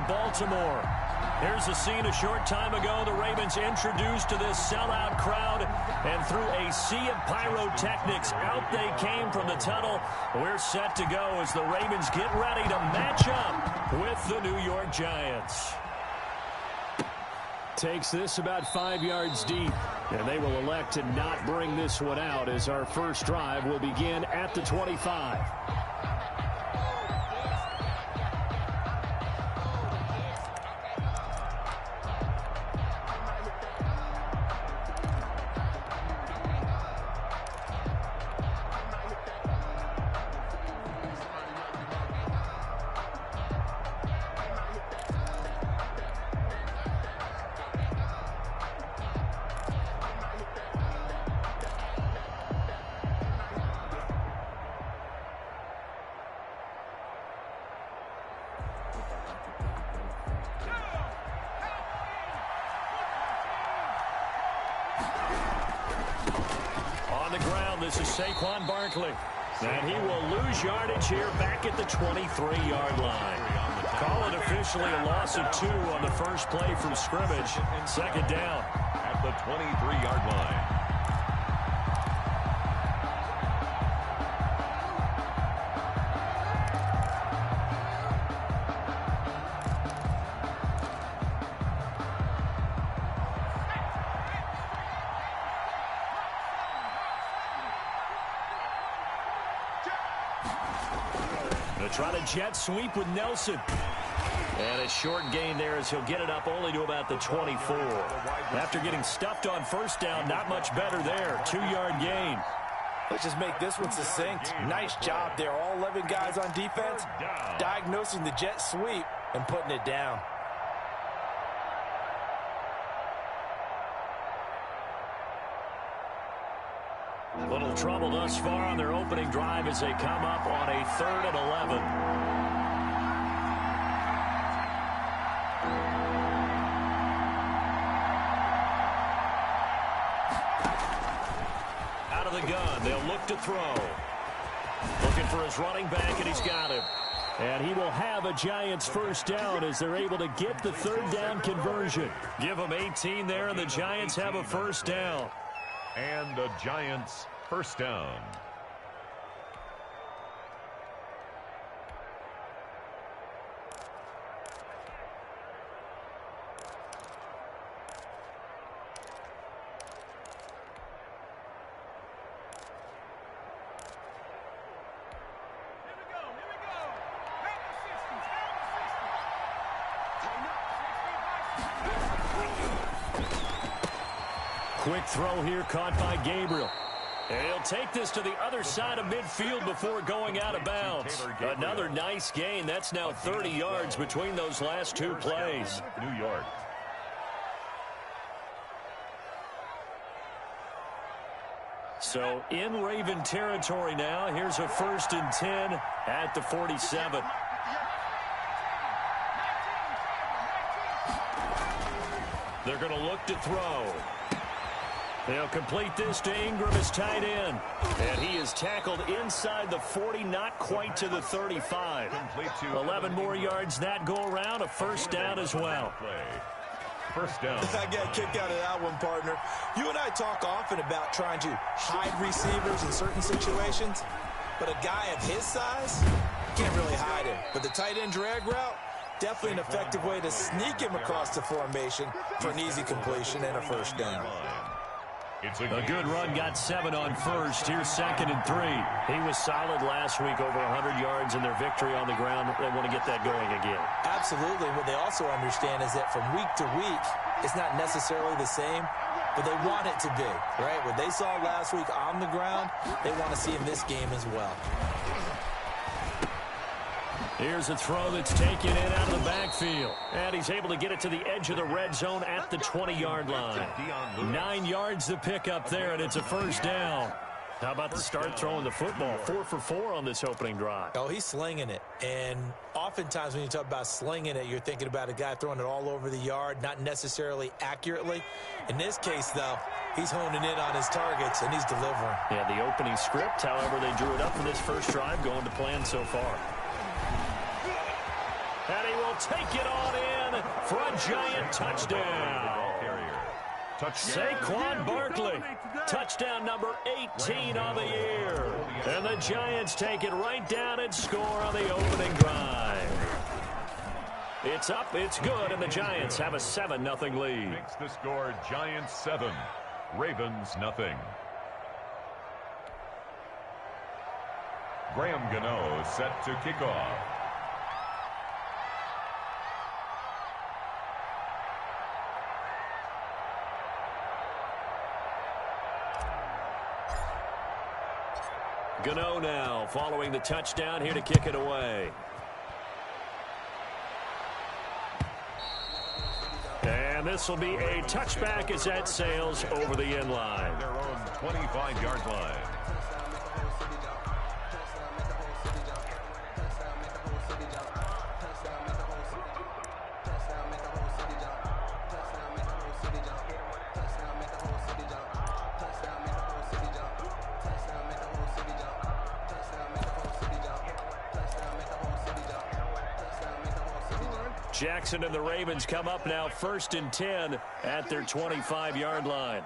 Baltimore. Here's a scene a short time ago. The Ravens introduced to this sellout crowd, and through a sea of pyrotechnics, out they came from the tunnel. We're set to go as the Ravens get ready to match up with the New York Giants. Takes this about 5 yards deep, and they will elect to not bring this one out as our first drive will begin at the 25. This is Saquon Barkley. And he will lose yardage here back at the 23-yard line. Call it officially a loss of 2 on the first play from scrimmage. Second down at the 23-yard line. Try to jet sweep with Nelson. And a short gain there as he'll get it up only to about the 24. After getting stuffed on first down, not much better there. 2-yard gain. Let's just make this one succinct. Nice job there. All 11 guys on defense diagnosing the jet sweep and putting it down. Little trouble thus far on their opening drive as they come up on a 3rd and 11. Out of the gun, they'll look to throw. Looking for his running back, and he's got him. And he will have a Giants first down as they're able to get the 3rd down conversion. Give them 18 there, and the Giants have a first down. And the Giants first down. Quick throw here caught by Gabriel. And he'll take this to the other side of midfield before going out of bounds. Another nice gain. That's now 30 yards between those last 2 plays. New York. So in Raven territory now. Here's a 1st and 10 at the 47. They're going to look to throw. They'll complete this to Ingram as tight end. And he is tackled inside the 40, not quite to the 35. 11 more yards that go around, a first down as well. First down. I got kicked out of that one, partner. You and I talk often about trying to hide receivers in certain situations, but a guy of his size, can't really hide him. But the tight end drag route, definitely an effective way to sneak him across the formation for an easy completion and a first down. A good run, got 7 on first. Here's 2nd and 3. He was solid last week, over 100 yards in their victory on the ground. They want to get that going again. Absolutely. What they also understand is that from week to week, it's not necessarily the same, but they want it to be, right? What they saw last week on the ground, they want to see in this game as well. Here's a throw that's taken in out of the backfield. And he's able to get it to the edge of the red zone at the 20-yard line. 9 yards to pick up there, and it's a first down. How about the start throwing the football? 4 for 4 on this opening drive. Oh, he's slinging it. And oftentimes when you talk about slinging it, you're thinking about a guy throwing it all over the yard, not necessarily accurately. In this case, though, he's honing in on his targets, and he's delivering. Yeah, the opening script, however, they drew it up for this first drive, going to plan so far. And he will will take it on in for a Giant touchdown. Saquon Barkley, touchdown number 18 on the year. And the Giants take it right down and score on the opening drive. It's up, it's good, and the Giants have a 7-0 lead. Makes the score Giants 7, Ravens nothing. Graham Gano set to kick off. Gano now following the touchdown here to kick it away. And this will be a touchback as that sails over the end line. Their own 25-yard line. Jackson and the Ravens come up now 1st and 10 at their 25-yard line.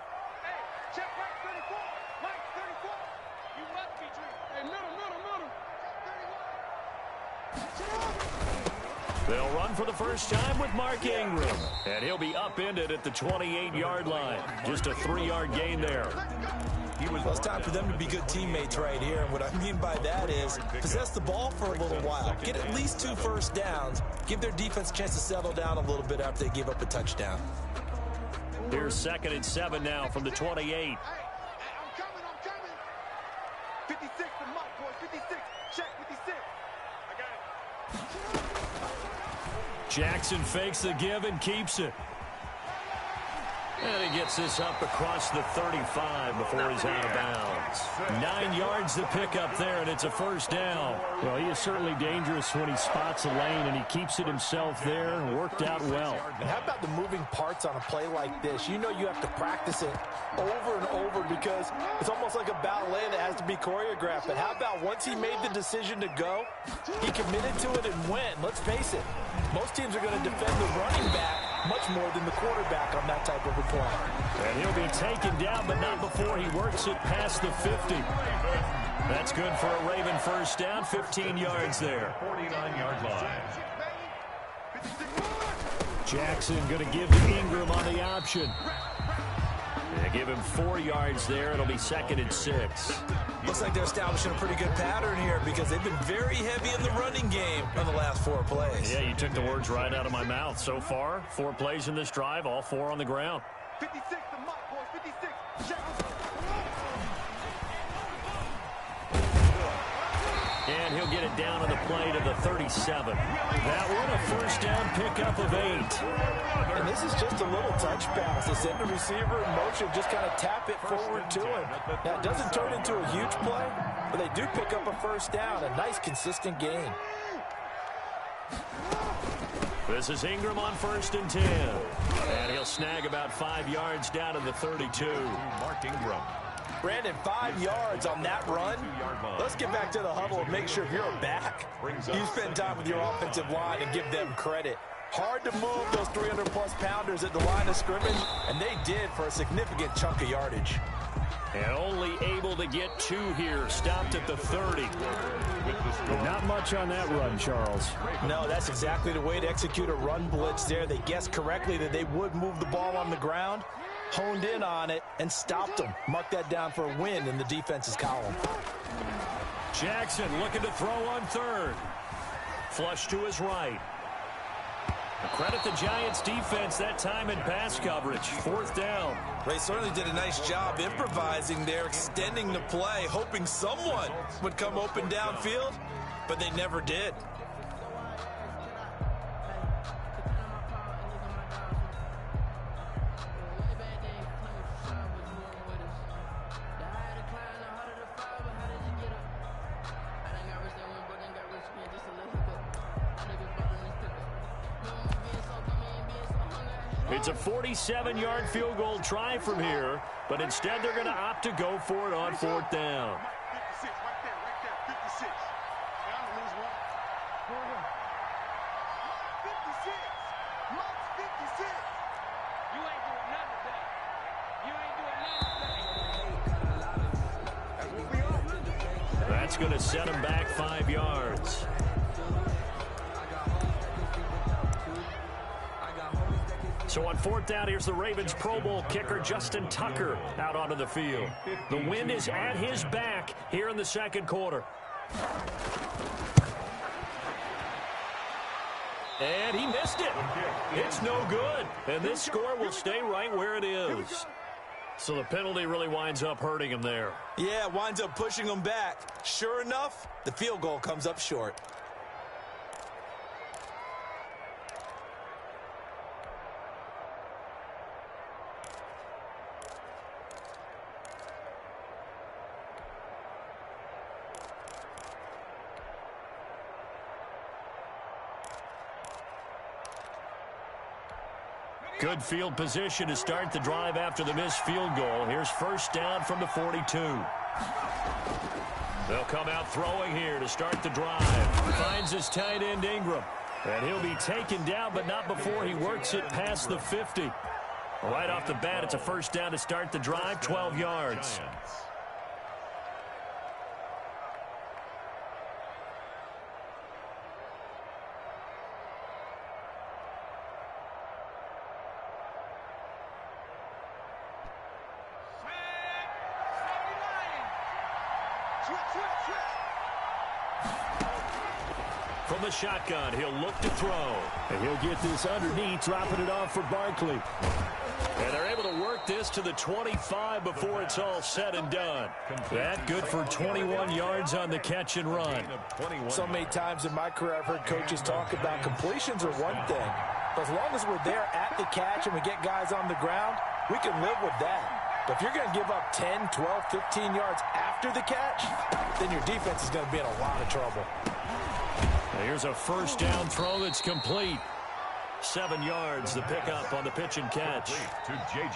They'll run for the first time with Mark Ingram, and he'll be upended at the 28-yard line. Just a 3-yard gain there. Well, it's time for them to be good teammates right here. And what I mean by that is possess the ball for a little while. Get at least 2 first downs. Give their defense a chance to settle down a little bit after they give up a touchdown. Here's 2nd and 7 now from the 28. I'm coming. 56 to Mike, boy. 56. Check 56. I got it. Jackson fakes the give and keeps it. And he gets this up across the 35 before he's out of bounds. 9 yards to pick up there, and it's a first down. Well, he is certainly dangerous when he spots a lane, and he keeps it himself there. Worked out well. And how about the moving parts on a play like this? You know you have to practice it over and over because it's almost like a ballet that has to be choreographed. But how about once he made the decision to go, he committed to it and went. Let's face it, most teams are going to defend the running back much more than the quarterback on that type of a play. And he'll be taken down, but not before he works it past the 50. That's good for a Raven first down, 15 yards there. 49-yard line. Jackson going to give Ingram on the option. They give him 4 yards there. It'll be 2nd and 6. Looks like they're establishing a pretty good pattern here because they've been very heavy in the running game on the last 4 plays. Yeah, you took the words right out of my mouth. So far, 4 plays in this drive, all 4 on the ground. 56 to Mike, boy. 56. Check. And he'll get it down on the play to the 37. That one a first down pickup of 8. And this is just a little touch pass. They send the receiver in motion, just kind of tap it forward to him. Now, it doesn't turn into a huge play, but they do pick up a first down. A nice, consistent gain. This is Ingram on 1st and 10. And he'll snag about 5 yards down to the 32. Mark Ingram. Brandon, 5 yards on that run. Let's get back to the huddle and make sure if you're a back, you spend time with your offensive line and give them credit. Hard to move those 300-plus pounders at the line of scrimmage, and they did for a significant chunk of yardage. And only able to get 2 here. Stopped at the 30. Not much on that run, Charles. No, that's exactly the way to execute a run blitz there. They guessed correctly that they would move the ball on the ground, honed in on it, and stopped them. Mark that down for a win in the defense's column. Jackson looking to throw on 3rd. Flush to his right. Credit the Giants defense that time in pass coverage. 4th down. They certainly did a nice job improvising there, extending the play, hoping someone would come open downfield, but they never did. It's a 47-yard field goal try from here, but instead they're going to opt to go for it on 4th down. 56, right there, 56. Down to lose one. Mark's 56. You ain't doing nothing today. You ain't doing nothing today. That's what we are. That's going to set him back 5 yards. So on 4th down, here's the Ravens Pro Bowl kicker Justin Tucker out onto the field. The wind is at his back here in the second quarter. And he missed it. It's no good. And this score will stay right where it is. So the penalty really winds up hurting him there. Yeah, winds up pushing him back. Sure enough, the field goal comes up short. Good field position to start the drive after the missed field goal. Here's first down from the 42. They'll come out throwing here to start the drive. Finds his tight end Ingram. And he'll be taken down, but not before he works it past the 50. Right off the bat, it's a first down to start the drive, 12 yards. From the shotgun, he'll look to throw. And he'll get this underneath, dropping it off for Barkley. And they're able to work this to the 25 before it's all said and done. That good for 21 yards on the catch and run. So many times in my career I've heard coaches talk about completions are one thing. But as long as we're there at the catch and we get guys on the ground, we can live with that. But if you're going to give up 10, 12, 15 yards after the catch, then your defense is going to be in a lot of trouble. Here's a first down throw that's complete. 7 yards, the pickup on the pitch and catch.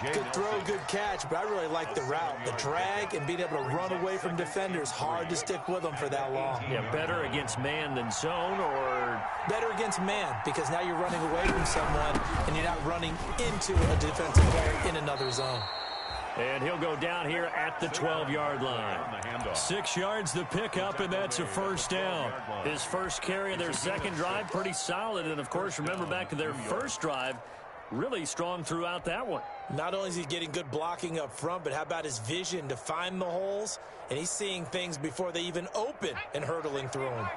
Good throw, good catch, but I really like the route. The drag and being able to run away from defenders, hard to stick with them for that long. Yeah, better against man than zone, or better against man, because now you're running away from someone and you're not running into a defensive player in another zone. And he'll go down here at the 12-yard line. 6 yards the pickup, and that's a first down. His first carry of their second drive, pretty solid. And, of course, remember back to their first drive, really strong throughout that one. Not only is he getting good blocking up front, but how about his vision to find the holes? And he's seeing things before they even open and hurdling through them.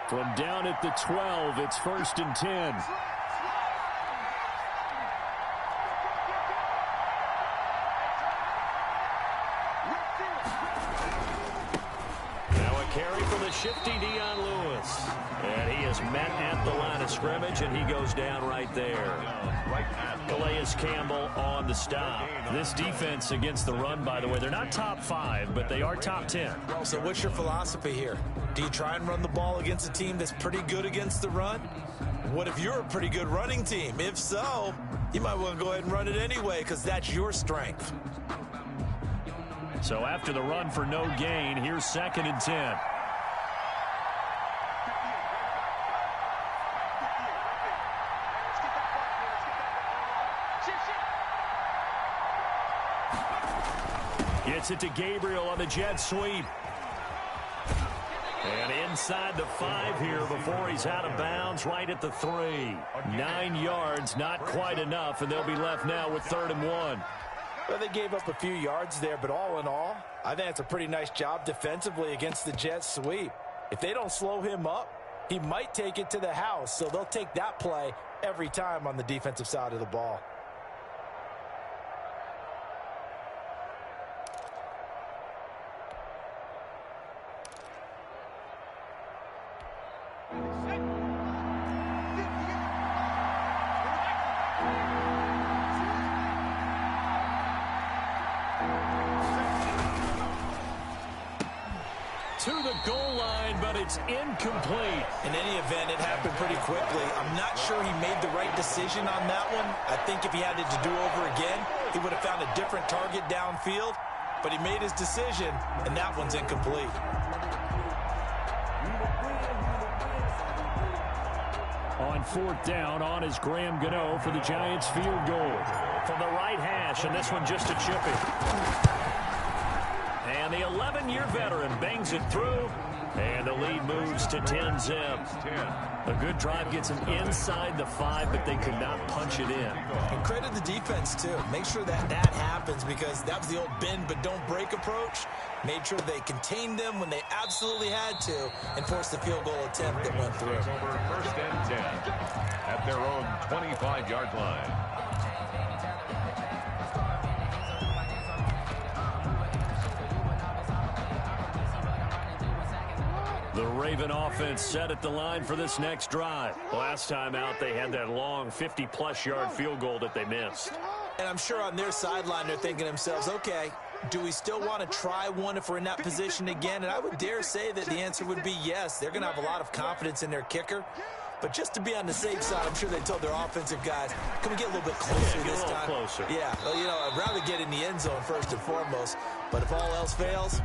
From down at the 12, it's 1st and 10. Shifty Dion Lewis. And he is met at the line of scrimmage, and he goes down right there. Calais Campbell on the stop. This defense against the run, by the way, they're not top 5, but they are top 10. So what's your philosophy here? Do you try and run the ball against a team that's pretty good against the run? What if you're a pretty good running team? If so, you might want to go ahead and run it anyway, because that's your strength. So after the run for no gain, here's 2nd and 10. Gets it to Gabriel on the jet sweep. And inside the 5 here before he's out of bounds, right at the 3. 9 yards, not quite enough, and they'll be left now with 3rd and 1. Well, they gave up a few yards there, but all in all, I think it's a pretty nice job defensively against the jet sweep. If they don't slow him up, he might take it to the house, so they'll take that play every time on the defensive side of the ball. To the goal line, but it's incomplete. In any event, it happened pretty quickly. I'm not sure he made the right decision on that one. I think if he had it to do over again, he would have found a different target downfield. But he made his decision, and that one's incomplete. On on fourth down on his Graham Gano for the Giants field goal. From the right hash, and this one just a chippy. And the 11-year veteran bangs it through, and the lead moves to 10-zip. A good drive gets him inside the 5, but they could not punch it in. And credit the defense, too. Make sure that happens, because that was the old bend but don't break approach. Made sure they contained them when they absolutely had to and forced the field goal attempt that went through. Over first and 10 at their own 25-yard line. The Raven offense set at the line for this next drive. Last time out, they had that long 50-plus yard field goal that they missed. And I'm sure on their sideline they're thinking to themselves, okay, do we still want to try one if we're in that position again? And I would dare say that the answer would be yes. They're going to have a lot of confidence in their kicker. But just to be on the safe side, I'm sure they told their offensive guys, can we get a little bit closer this time? Closer. Yeah, well, you know, I'd rather get in the end zone first and foremost. But if all else fails,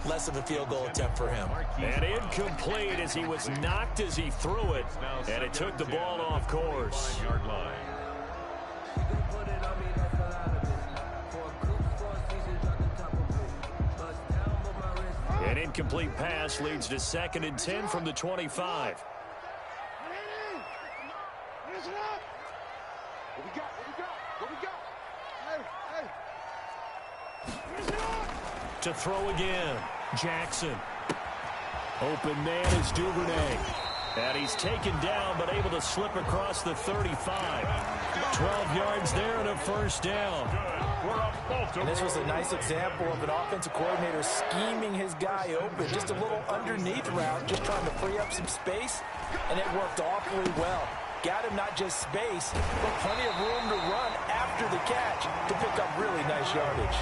less of a field goal attempt for him. And incomplete as he was knocked as he threw it. And it took the ball off course. An incomplete pass leads to 2nd and 10 from the 25. To throw again, Jackson. Open man is Duvernay. And he's taken down, but able to slip across the 35. 12 yards there and a first down. And this was a nice example of an offensive coordinator scheming his guy open. Just a little underneath route, just trying to free up some space, and it worked awfully well. Got him not just space, but plenty of room to run after the catch to pick up really nice yardage.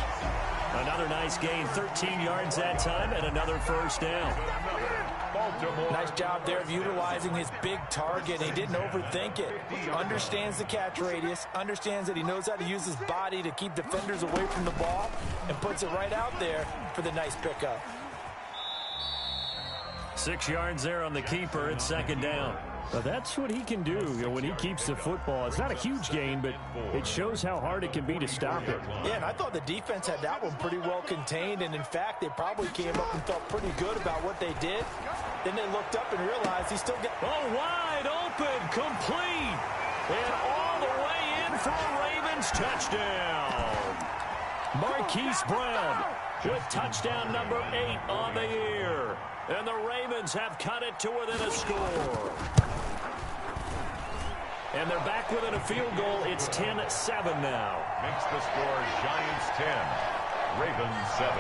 Another nice gain, 13 yards that time, and another first down. Nice job there of utilizing his big target. He didn't overthink it. Understands the catch radius, understands that he knows how to use his body to keep defenders away from the ball, and puts it right out there for the nice pickup. 6 yards there on the keeper at 2nd down. Well, that's what he can do, when he keeps the football. It's not a huge gain, but it shows how hard it can be to stop it. Yeah, and I thought the defense had that one pretty well contained, and in fact, they probably came up and felt pretty good about what they did. Then they looked up and realized he still got... Oh, wide open, complete, and all the way in for a Ravens touchdown. Marquise Brown with touchdown number 8 on the year. And the Ravens have cut it to within a score. And they're back within a field goal. It's 10-7 now. Makes the score Giants 10, Ravens 7.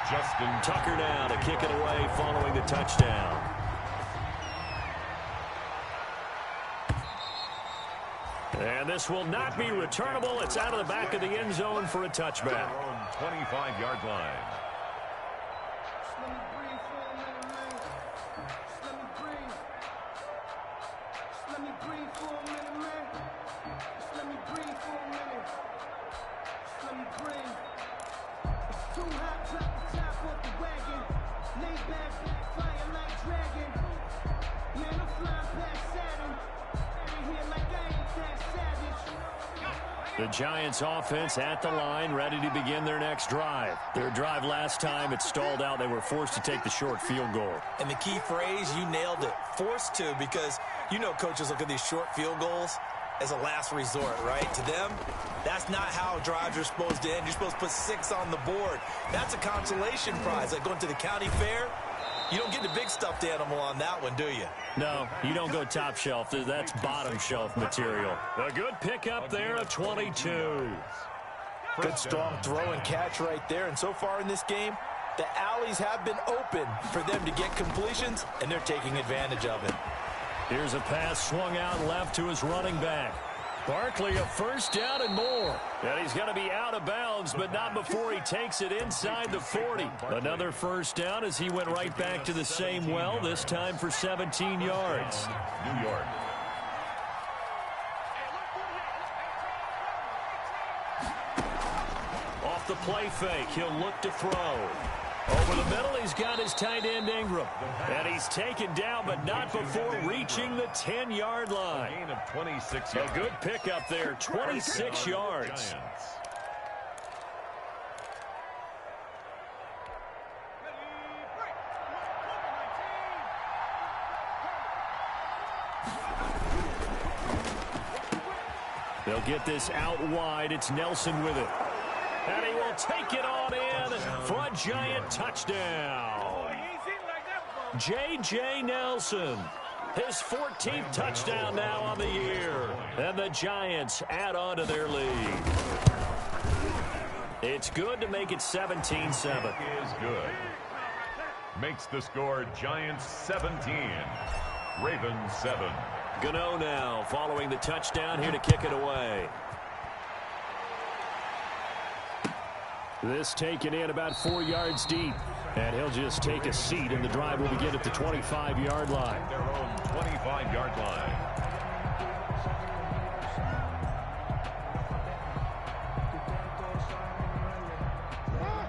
Justin Tucker now to kick it away following the touchdown. And this will not be returnable. It's out of the back of the end zone for a touchback. 25-yard line. The Giants offense at the line, ready to begin their next drive. Their drive last time, it stalled out. They were forced to take the short field goal. And the key phrase, you nailed it, forced to, because you know coaches look at these short field goals as a last resort, right? To them, that's not how drives are supposed to end. You're supposed to put 6 on the board. That's a consolation prize, like going to the county fair. You don't get the big stuffed animal on that one, do you? No, you don't go top shelf. That's bottom shelf material. A good pickup there of 22. Good strong throw and catch right there. And so far in this game, the alleys have been open for them to get completions, and they're taking advantage of it. Here's a pass swung out left to his running back. Barkley, a first down and more. And he's going to be out of bounds, but not before he takes it inside the 40. Another first down as he went right back to the same well, this time for 17 yards. New York. Off the play fake, he'll look to throw. Over the middle, he's got his tight end Ingram. And he's taken down, but not before reaching the 10-yard line. Gain of 26 A yards. good pickup there, 26 yards. Giants. They'll get this out wide. It's Nelson with it. And he will take it on in for a Giant touchdown. J.J. Nelson, his 14th touchdown now on the year. And the Giants add on to their lead. It's good to make it 17-7. Is good. Makes the score Giants 17. Ravens 7. Gano now following the touchdown here to kick it away. This taken in about 4 yards deep. And he'll just take a seat, and the drive will begin at the 25-yard line. Their own 25-yard line.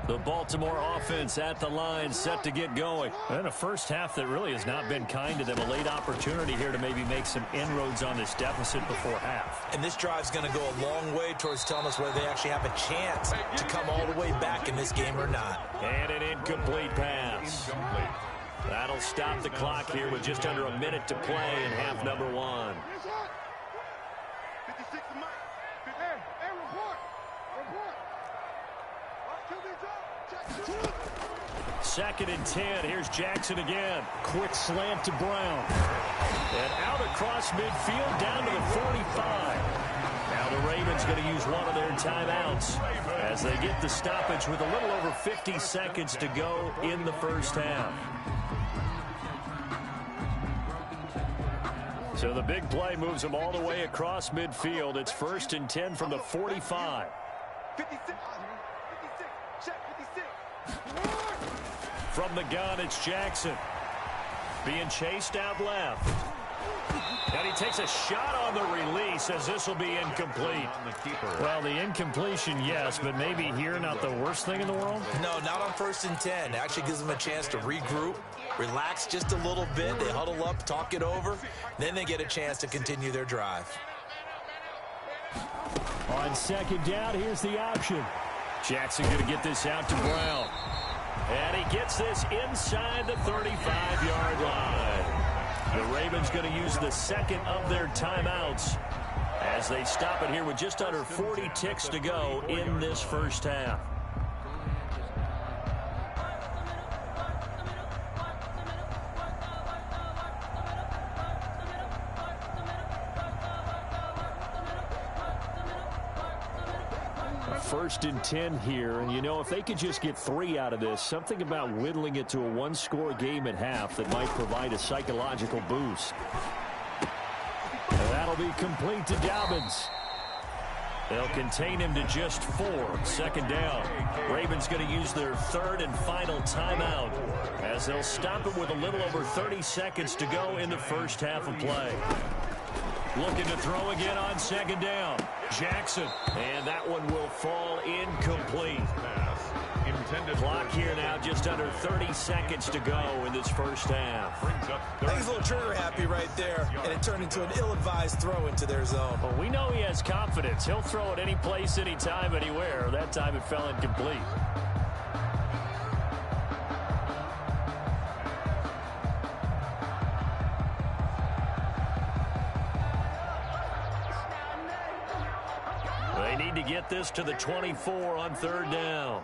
The Baltimore offense at the line, set to get going. And a first half that really has not been kind to them. A late opportunity here to maybe make some inroads on this deficit before half. And this drive's going to go a long way towards telling us whether they actually have a chance to come all the way back in this game or not. And an incomplete pass. Incomplete. That'll stop the clock here with just under a minute to play in half number one. 56 to Mike. Hey, report. Second and 10. Here's Jackson again. Quick slant to Brown. And out across midfield down to the 45. Now the Ravens going to use one of their timeouts as they get the stoppage with a little over 50 seconds to go in the first half. So the big play moves them all the way across midfield. It's first and 10 from the 45. 56. Check 56. From the gun, it's Jackson. Being chased out left. And he takes a shot on the release as this will be incomplete. On the keeper. Well, the incompletion, yes, but maybe here not the worst thing in the world. No, not on first and 10. It actually gives them a chance to regroup, relax just a little bit. They huddle up, talk it over. Then they get a chance to continue their drive. On second down, here's the option. Jackson going to get this out to Brown. And he gets this inside the 35-yard line. The Ravens going to use the second of their timeouts as they stop it here with just under 40 ticks to go in this first half. First and 10 here, and you know, if they could just get 3 out of this, something about whittling it to a one-score game at half that might provide a psychological boost. And that'll be complete to Dobbins. They'll contain him to just 4. Second down. Ravens going to use their third and final timeout as they'll stop it with a little over 30 seconds to go in the first half of play. Looking to throw again on second down. Jackson. And that one will fall incomplete. Intended Clock here now, just under 30 seconds to go in this first half. brings up I think he's a little trigger happy right there, and it turned into an ill-advised throw into their zone. Well, we know he has confidence. He'll throw it any place, anytime, anywhere. That time it fell incomplete. They need to get this to the 24 on third down.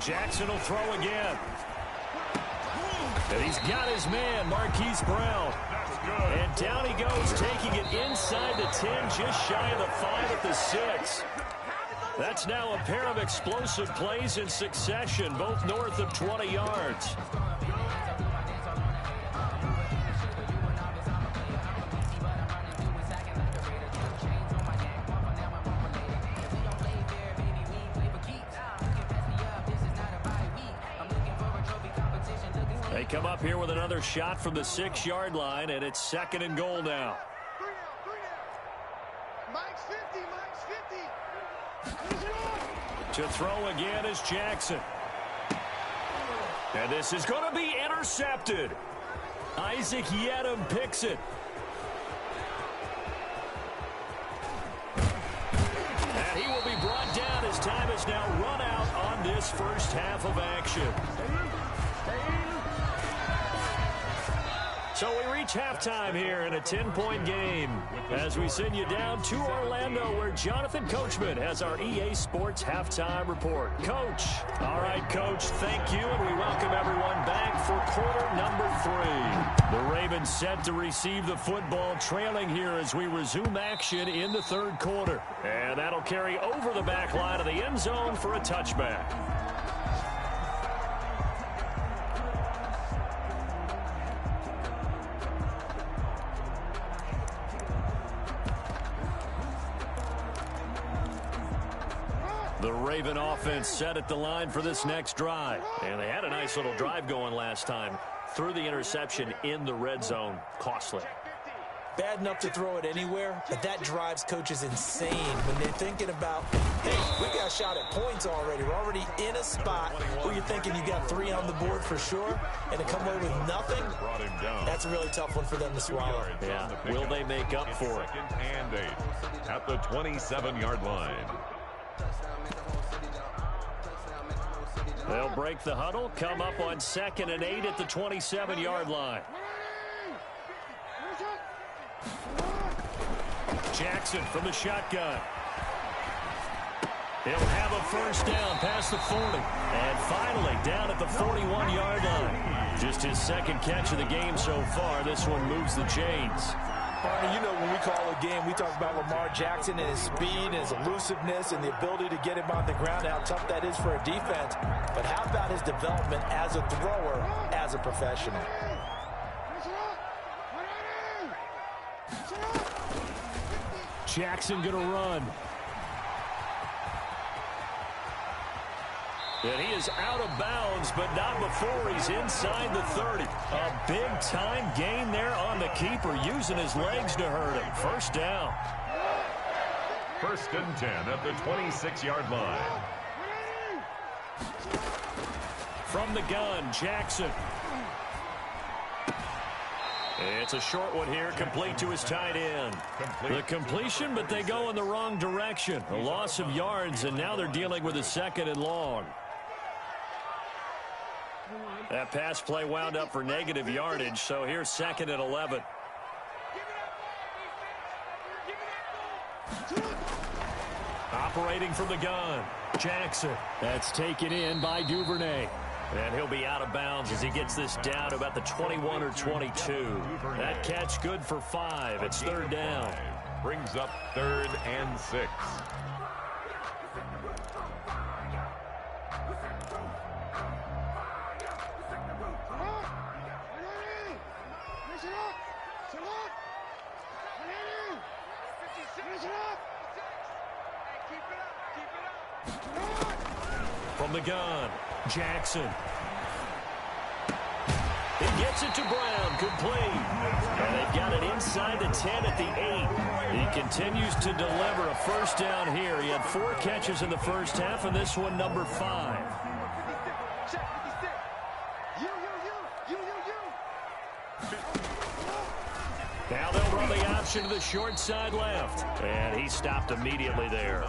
Jackson will throw again. And he's got his man, Marquise Brown. And down he goes, taking it inside the 10, just shy of the 5 at the 6. That's now a pair of explosive plays in succession, both north of 20 yards. They come up here with another shot from the 6-yard line, and it's second and goal now. Mike's 50. To throw again is Jackson. And this is going to be intercepted. Isaac Yedem picks it. And he will be brought down as time has now run out on this first half of action. So we reach halftime here in a 10-point game as we send you down to Orlando where Jonathan Coachman has our EA Sports halftime report. Coach. All right, Coach, thank you, and we welcome everyone back for quarter number 3. The Ravens set to receive the football, trailing here as we resume action in the third quarter. And that'll carry over the back line of the end zone for a touchback. The Raven offense set at the line for this next drive. And they had a nice little drive going last time. Threw the interception in the red zone. Costly. Bad enough to throw it anywhere, but that drives coaches insane when they're thinking about, hey, we got a shot at points already. We're already in a spot where you're thinking you got 3 on the board for sure, and to come away with nothing, that's a really tough one for them to swallow. Yeah, will they make up for it? Second and 8 at the 27-yard line. They'll break the huddle, come up on 2nd and 8 at the 27-yard line. Jackson from the shotgun. He'll have a first down past the 40. And finally down at the 41-yard line. Just his second catch of the game so far. This one moves the chains. Partner, you know when we call a game, we talk about Lamar Jackson and his speed and his elusiveness and the ability to get him on the ground, how tough that is for a defense. But how about his development as a thrower, as a professional? Jackson going to run. And he is out of bounds, but not before he's inside the 30. A big-time gain there on the keeper, using his legs to hurt him. First down. 1st and 10 at the 26-yard line. From the gun, Jackson. It's a short one here, complete to his tight end. The completion, but they go in the wrong direction. A loss of yards, and now they're dealing with a 2nd and long. That pass play wound up for negative yardage, so here's 2nd and 11. Operating from the gun, Jackson. That's taken in by Duvernay. And he'll be out of bounds as he gets this down to about the 21 or 22. That catch good for 5. It's 3rd down. Brings up 3rd and 6. From the gun, Jackson. He gets it to Brown, complete. And they've got it inside the 10 at the 8. He continues to deliver a first down here. He had 4 catches in the first half, and this one number 5. Now they'll run the option to the short side left. And he stopped immediately there.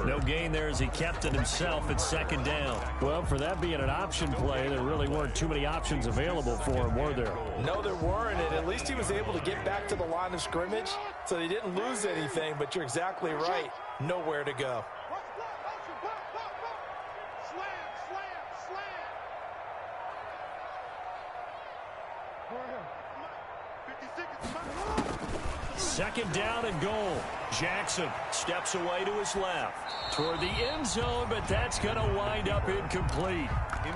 No gain there as he kept it himself at 2nd down. Well, for that being an option play, there really weren't too many options available for him, were there? No, there weren't, and at least he was able to get back to the line of scrimmage, so he didn't lose anything, but you're exactly right. Nowhere to go. Second down and goal. Jackson steps away to his left toward the end zone, but that's going to wind up incomplete.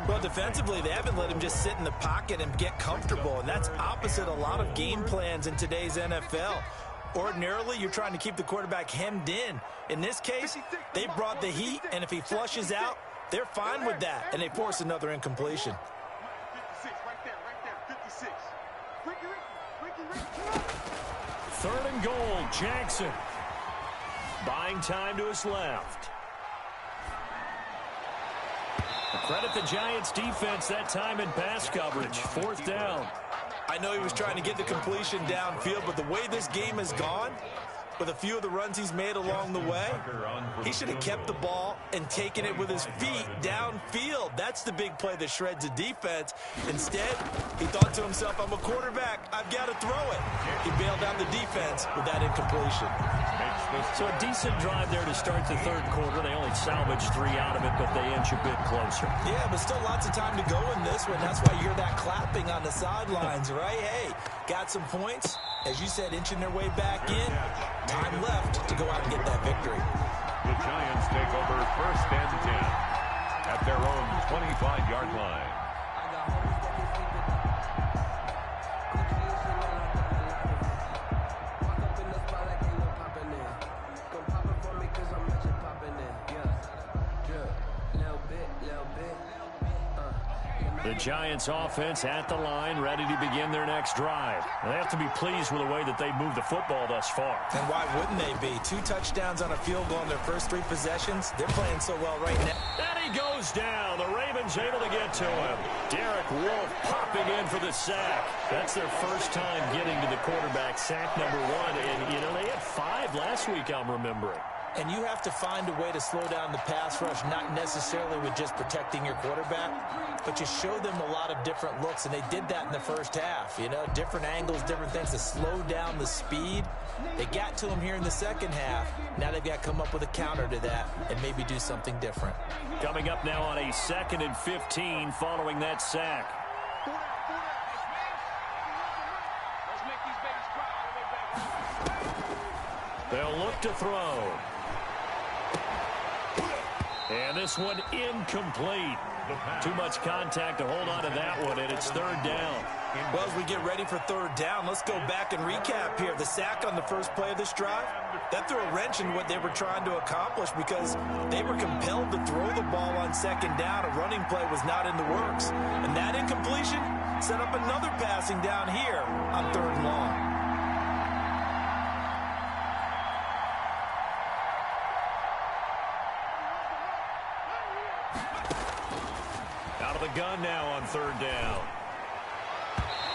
Well, defensively, they haven't let him just sit in the pocket and get comfortable, and that's opposite a lot of game plans in today's NFL. Ordinarily, you're trying to keep the quarterback hemmed in. In this case, they brought the heat, and if he flushes out, they're fine with that, and they force another incompletion. 3rd and goal, Jackson. Buying time to his left. Credit the Giants defense that time in pass coverage. 4th down. I know he was trying to get the completion downfield, but the way this game has gone, with a few of the runs he's made along the way, he should have kept the ball and taken it with his feet downfield. That's the big play that shreds the defense. Instead, he thought to himself, I'm a quarterback, I've got to throw it. He bailed out the defense with that incompletion. So a decent drive there to start the 3rd quarter. They only salvaged 3 out of it, but they inch a bit closer. Yeah, but still lots of time to go in this one. That's why you're that clapping on the sidelines, right? Hey, got some points. As you said, inching their way back in. Time left to go out and get that victory. The Giants take over 1st and 10 at their own 25-yard line. The Giants offense at the line, ready to begin their next drive. They have to be pleased with the way that they've moved the football thus far. And why wouldn't they be? 2 touchdowns on a field goal in their first 3 possessions. They're playing so well right now. And he goes down. The Ravens able to get to him. Derek Wolfe popping in for the sack. That's their first time getting to the quarterback, sack number 1. And, you know, they had 5 last week, I'm remembering. And you have to find a way to slow down the pass rush, not necessarily with just protecting your quarterback, but you show them a lot of different looks, and they did that in the first half. You know, different angles, different things to slow down the speed. They got to him here in the second half. Now they've got to come up with a counter to that and maybe do something different. Coming up now on a 2nd and 15 following that sack. They'll look to throw. And this one incomplete. Too much contact to hold on to that one, and it's 3rd down. Well, as we get ready for 3rd down, let's go back and recap here. The sack on the first play of this drive, that threw a wrench in what they were trying to accomplish because they were compelled to throw the ball on 2nd down. A running play was not in the works. And that incompletion set up another passing down here on 3rd and long. The gun now on 3rd down.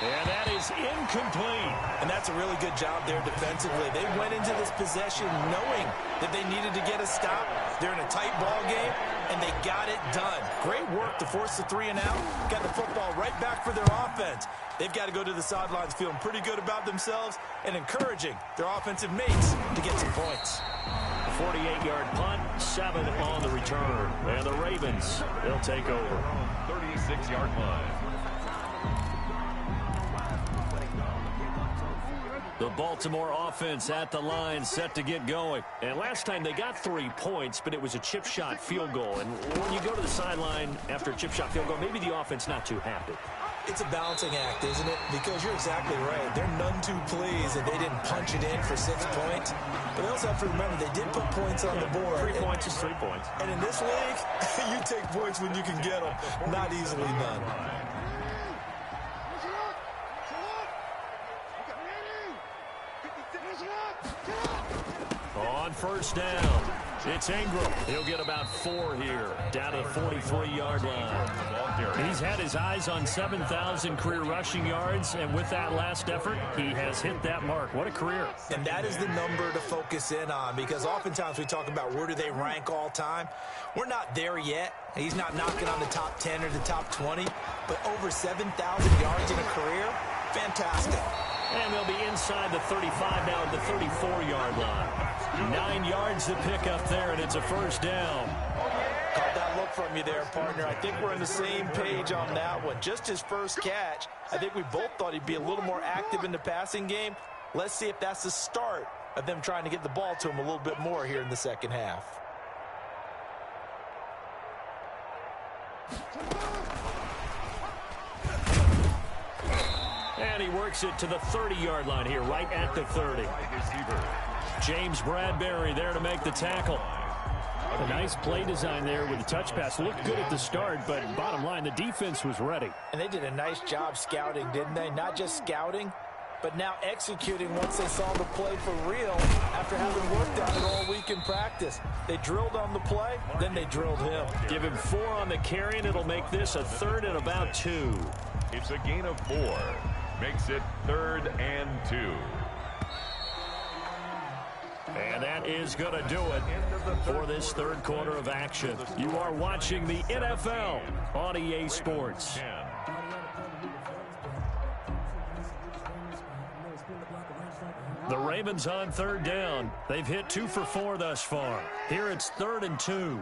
And that is incomplete. And that's a really good job there defensively. They went into this possession knowing that they needed to get a stop. They're in a tight ball game, and they got it done. Great work to force the 3 and out. Got the football right back for their offense. They've got to go to the sidelines feeling pretty good about themselves and encouraging their offensive mates to get some points. 48-yard punt, 7 on the return. And the Ravens, they'll take over. 36-yard line. The Baltimore offense at the line, set to get going. And last time they got 3 points, but it was a chip shot field goal. And when you go to the sideline after a chip shot field goal, maybe the offense not too happy. It's a balancing act, isn't it? Because you're exactly right. They're none too pleased that they didn't punch it in for 6 points. But they also have to remember they did put points on the board. 3 points is 3 points. And in this league, you take points when you can get them. Not easily done. On 1st down, it's Ingram. He'll get about 4 here, down to the 43-yard line. He's had his eyes on 7,000 career rushing yards, and with that last effort, he has hit that mark. What a career. And that is the number to focus in on, because oftentimes we talk about where do they rank all time. We're not there yet. He's not knocking on the top 10 or the top 20, but over 7,000 yards in a career, fantastic. And they'll be inside the 35 now at the 34-yard line. 9 yards to pick up there, and it's a 1st down. Caught that look from you there, partner. I think we're on the same page on that one. Just his first catch, I think we both thought he'd be a little more active in the passing game. Let's see if that's the start of them trying to get the ball to him a little bit more here in the second half. And he works it to the 30-yard line here, right at the 30. James Bradbury there to make the tackle. A nice play design there with the touch pass. Looked good at the start, but bottom line, the defense was ready. And they did a nice job scouting, didn't they? Not just scouting, but now executing once they saw the play for real after having worked on it all week in practice. They drilled on the play, then they drilled him. Give him 4 on the carry, and it'll make this a 3rd and about 2. It's a gain of 4. Makes it 3rd and 2. And that is going to do it for this third quarter of action. You are watching the NFL on EA Sports. The Ravens on 3rd down. They've hit 2 for 4 thus far. Here it's 3rd and 2.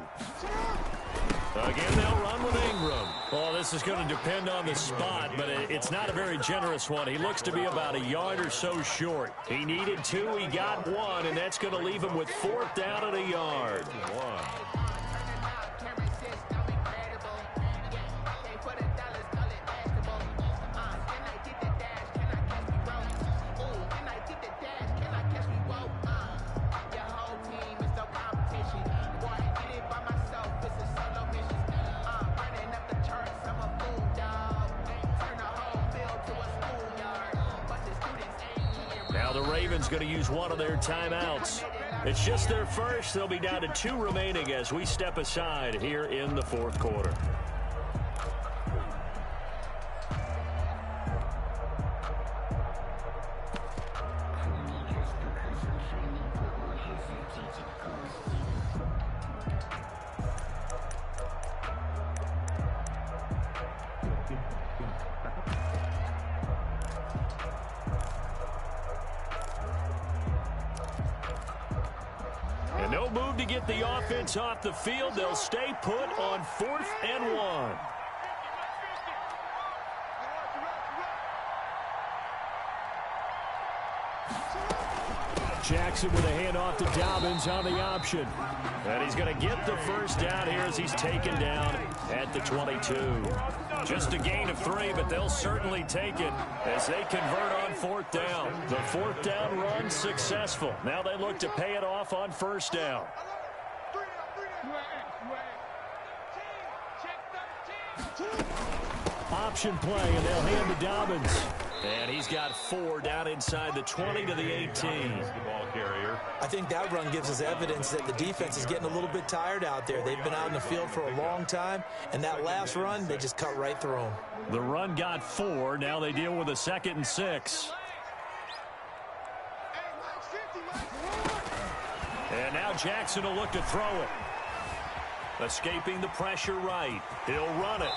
Again, they'll run with Ingram. Well, this is going to depend on the spot, but it's not a very generous one. He looks to be about a yard or so short. He needed 2, he got 1, and that's going to leave him with 4th down and a yard. Now the Ravens going to use one of their timeouts. It's just their first. They'll be down to 2 remaining as we step aside here in the fourth quarter. No move to get the offense off the field. They'll stay put on 4th and 1. Jackson with a handoff to Dobbins on the option. And he's going to get the first down here as he's taken down at the 22. Just a gain of 3, but they'll certainly take it as they convert on 4th down. The 4th down run successful. Now they look to pay it off on 1st down. Option play, and they'll hand to Dobbins. And he's got 4 down inside the 20 to the 18. I think that run gives us evidence that the defense is getting a little bit tired out there. They've been out in the field for a long time, and that last run, they just cut right through them. The run got 4. Now they deal with a 2nd and 6. And now Jackson will look to throw it. Escaping the pressure right. He'll run it.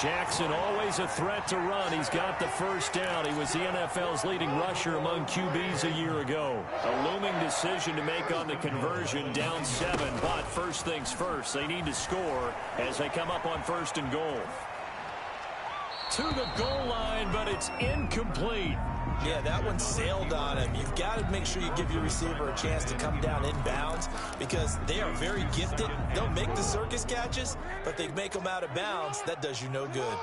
Jackson always a threat to run. He's got the first down. He was the NFL's leading rusher among QBs a year ago. A looming decision to make on the conversion, down 7. But first things first, they need to score as they come up on 1st and goal. To the goal line, but it's incomplete. Yeah, that one sailed on him. You've got to make sure you give your receiver a chance to come down inbounds because they are very gifted. They'll make the circus catches, but they make them out of bounds. That does you no good.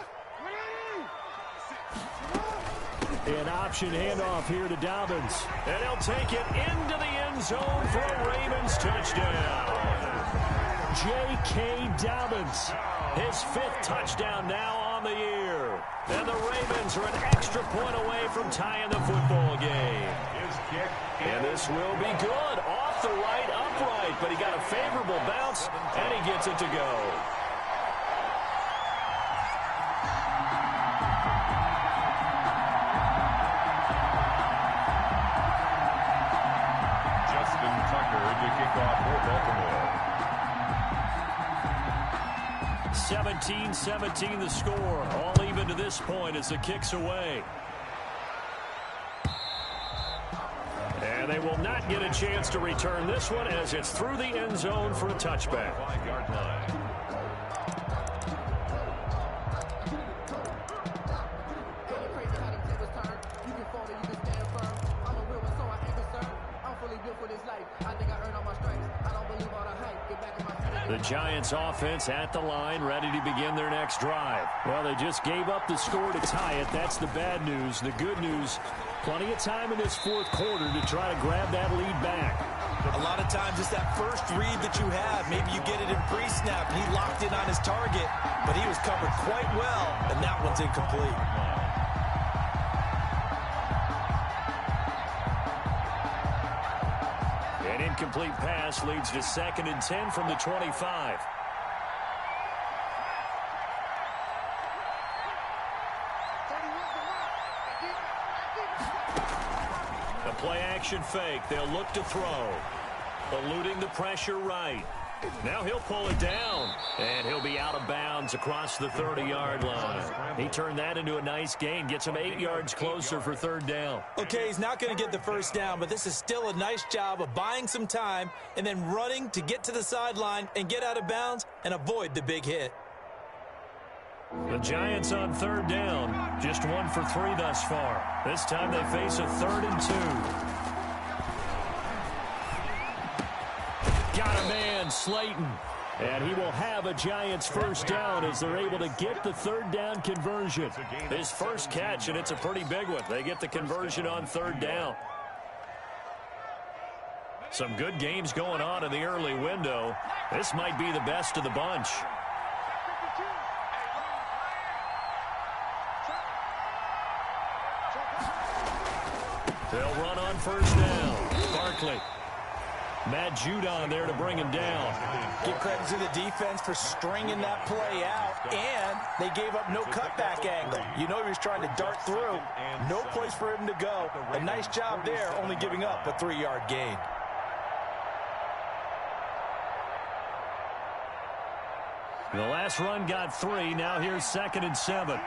An option handoff here to Dobbins. And he'll take it into the end zone for a Ravens touchdown. J.K. Dobbins, his 5th touchdown now on the year. And the Ravens are an extra point away from tying the football game. And this will be good. Off the right, upright, but he got a favorable bounce, and he gets it to go. Justin Tucker to kick off for Baltimore. 17-17 the score. All even to this point as the kick's away. And they will not get a chance to return this one as it's through the end zone for a touchback. 5-yard line. The Giants offense at the line, ready to begin their next drive. Well, they just gave up the score to tie it. That's the bad news. The good news, plenty of time in this fourth quarter to try to grab that lead back. A lot of times it's that first read that you have. Maybe you get it in pre-snap, and he locked in on his target, but he was covered quite well, and that one's incomplete. incomplete pass leads to 2nd and 10 from the 25. A play-action fake. They'll look to throw. Eluding the pressure right. Now he'll pull it down, and he'll be out of bounds across the 30-yard line. He turned that into a nice gain, gets him 8 yards closer for 3rd down. Okay, he's not going to get the first down, but this is still a nice job of buying some time and then running to get to the sideline and get out of bounds and avoid the big hit. The Giants on 3rd down, just 1 for 3 thus far. This time they face a 3rd and 2. Got a man, Slayton. And he will have a Giants first down as they're able to get the 3rd down conversion. His first catch, and it's a pretty big one. They get the conversion on 3rd down. Some good games going on in the early window. This might be the best of the bunch. They'll run on 1st down. Barkley. Matt Judon there to bring him down. Give credit to the defense for stringing that play out, and they gave up no cutback angle. You know he was trying to dart through. No place for him to go. A nice job there, only giving up a 3-yard gain. The last run got 3. Now here's 2nd and 7.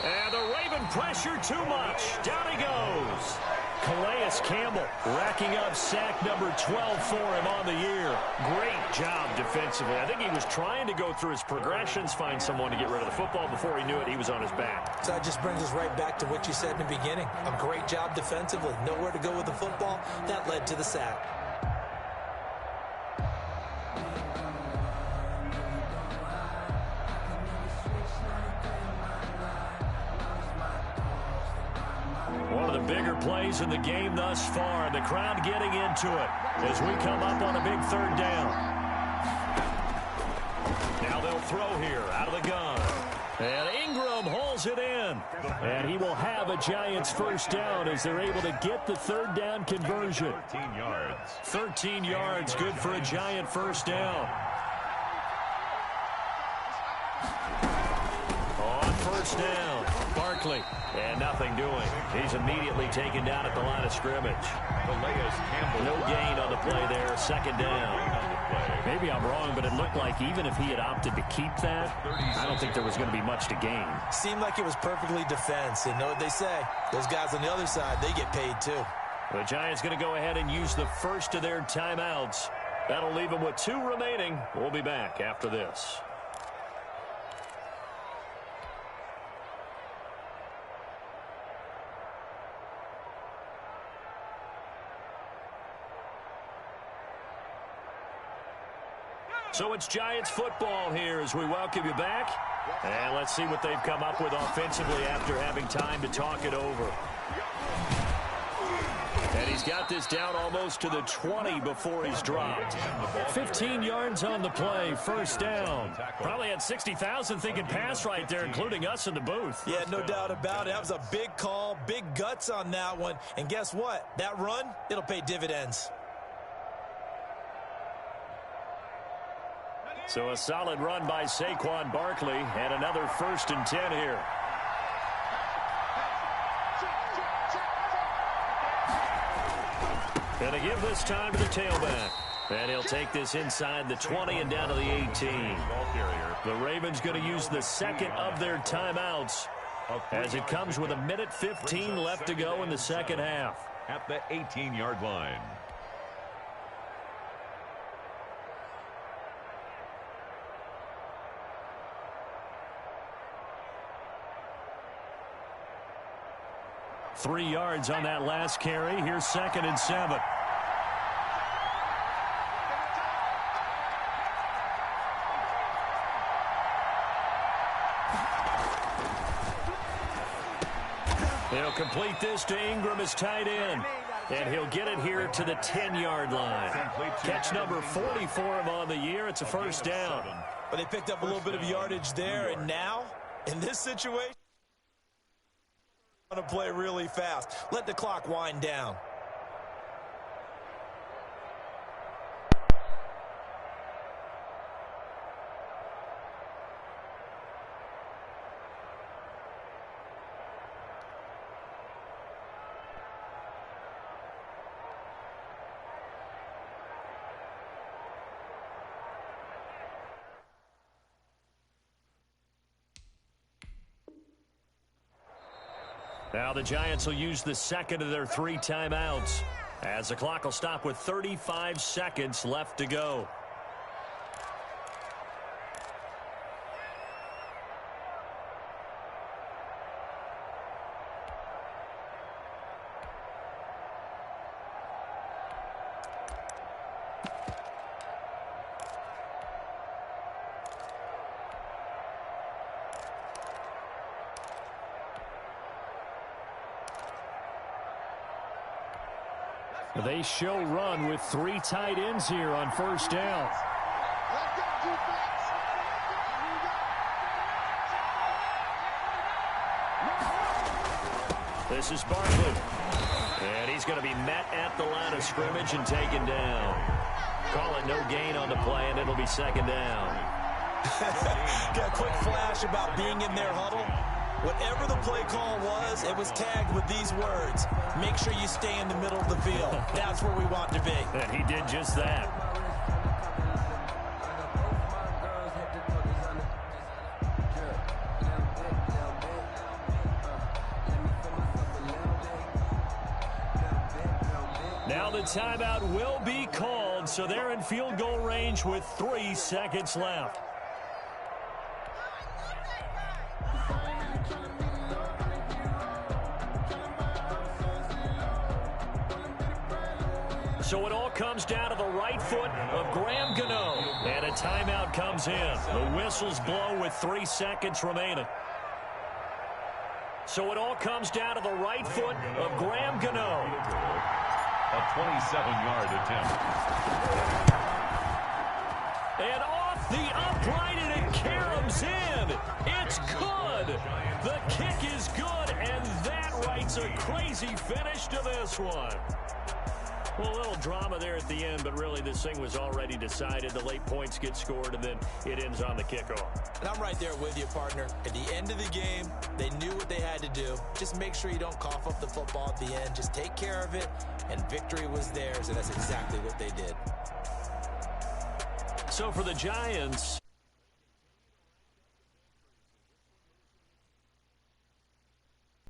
And the Raven pressure too much. Down he goes. Calais Campbell racking up sack number 12 for him on the year. Great job defensively. I think he was trying to go through his progressions, find someone to get rid of the football. Before he knew it, he was on his back. So that just brings us right back to what you said in the beginning. A great job defensively. Nowhere to go with the football. That led to the sack. One of the bigger plays in the game thus far. The crowd getting into it as we come up on a big 3rd down. Now they'll throw here out of the gun. And Ingram hauls it in. And he will have a Giants first down as they're able to get the 3rd down conversion. 13 yards. 13 yards, good for a Giant first down. On 1st down, Barkley. And nothing doing. He's immediately taken down at the line of scrimmage. No gain on the play there. 2nd down. Maybe I'm wrong, but it looked like even if he had opted to keep that, I don't think there was going to be much to gain. Seemed like it was perfectly defense. And know what they say? Those guys on the other side, they get paid too. The Giants going to go ahead and use the first of their timeouts. That'll leave them with 2 remaining. We'll be back after this. So it's Giants football here as we welcome you back. And let's see what they've come up with offensively after having time to talk it over. And he's got this down almost to the 20 before he's dropped. 15 yards on the play, 1st down. Probably had 60,000 thinking pass right there, including us in the booth. Yeah, no doubt about it. That was a big call, big guts on that one. And guess what? That run, it'll pay dividends. So a solid run by Saquon Barkley and another 1st and 10 here. And a give this time to the tailback. And he'll take this inside the 20 and down to the 18. The Ravens going to use the 2nd of their timeouts as it comes with 1:15 left to go in the 2nd half. At the 18-yard line. Three yards on that last carry. Here's 2nd and 7. They'll complete this to Ingram as tight end. And he'll get it here to the 10-yard line. Catch number 40 for him on the year. It's a 1st down. But they picked up a little bit of yardage there. And now, in this situation, to play really fast. Let the clock wind down. Now the Giants will use the second of their 3 timeouts as the clock will stop with 35 seconds left to go. They show run with 3 tight ends here on first down. This is Barkley. And he's going to be met at the line of scrimmage and taken down. Call it no gain on the play, and it'll be second down. Got a quick flash about being in their huddle. Whatever the play call was, it was tagged with these words. Make sure you stay in the middle of the field. That's where we want to be. And he did just that. Now the timeout will be called, so they're in field goal range with 3 seconds left. So it all comes down to the right foot of Graham Gano. And a timeout comes in. The whistles blow with 3 seconds remaining. So it all comes down to the right foot of Graham Gano. A 27-yard attempt. And off the upright, and it caroms in. It's good. The kick is good, and that writes a crazy finish to this one. Well, a little drama there at the end, but really this thing was already decided. The late points get scored, and then it ends on the kickoff. And I'm right there with you, partner. At the end of the game, they knew what they had to do. Just make sure you don't cough up the football at the end. Just take care of it, and victory was theirs, and that's exactly what they did. So for the Giants,